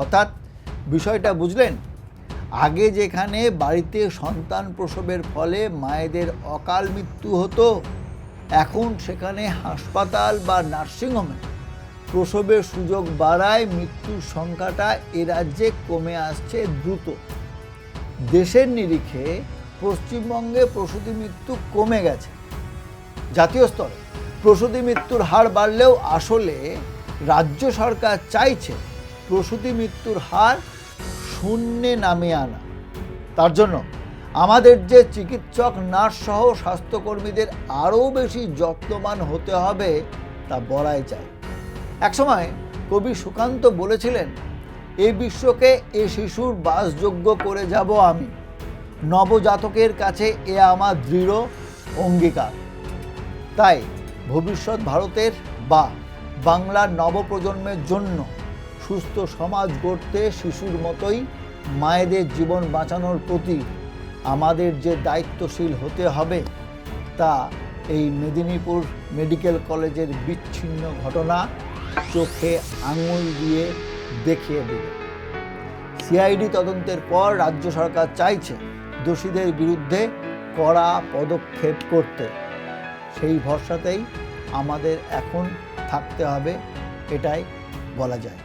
অর্থাৎ বিষয়টা বুঝলেন? আগে যেখানে বাড়িতে সন্তান প্রসবের ফলে মায়েদের অকাল মৃত্যু হতো, এখন সেখানে হাসপাতাল বা নার্সিংহোমে প্রসবের সুযোগ বাড়ায় মৃত্যুর সংখ্যাটা এ রাজ্যে কমে আসছে দ্রুত। দেশের নিরিখে পশ্চিমবঙ্গে প্রসূতি মৃত্যু কমে গেছে। জাতীয় স্তরে প্রসূতি মৃত্যুর হার বাড়লেও আসলে রাজ্য সরকার চাইছে প্রসূতি মৃত্যুর হার শূন্যে নামিয়ে আনা। তার জন্য আমাদের যে চিকিৎসক, নার্স সহ স্বাস্থ্যকর্মীদের আরও বেশি যত্নবান হতে হবে তা বলাই যায়। একসময় কবি সুকান্ত বলেছিলেন, এই বিশ্বকে এ শিশুর বাসযোগ্য করে যাব আমি, নবজাতকের কাছে এ আমার দৃঢ় অঙ্গীকার। তাই ভবিষ্যৎ ভারতের বা বাংলার নবপ্রজন্মের জন্য সুস্থ সমাজ গড়তে শিশুর মতোই মায়েদের জীবন বাঁচানোর প্রতি আমাদের যে দায়িত্বশীল হতে হবে তা এই মেদিনীপুর মেডিকেল কলেজের বিচ্ছিন্ন ঘটনা চোখে আঙুল দিয়ে দেখিয়ে দেবে। সিআইডি তদন্তের পর রাজ্য সরকার চাইছে দোষীদের বিরুদ্ধে কড়া পদক্ষেপ করতে। সেই ভরসাতেই আমাদের এখন থাকতে হবে, এটাই বলা যায়।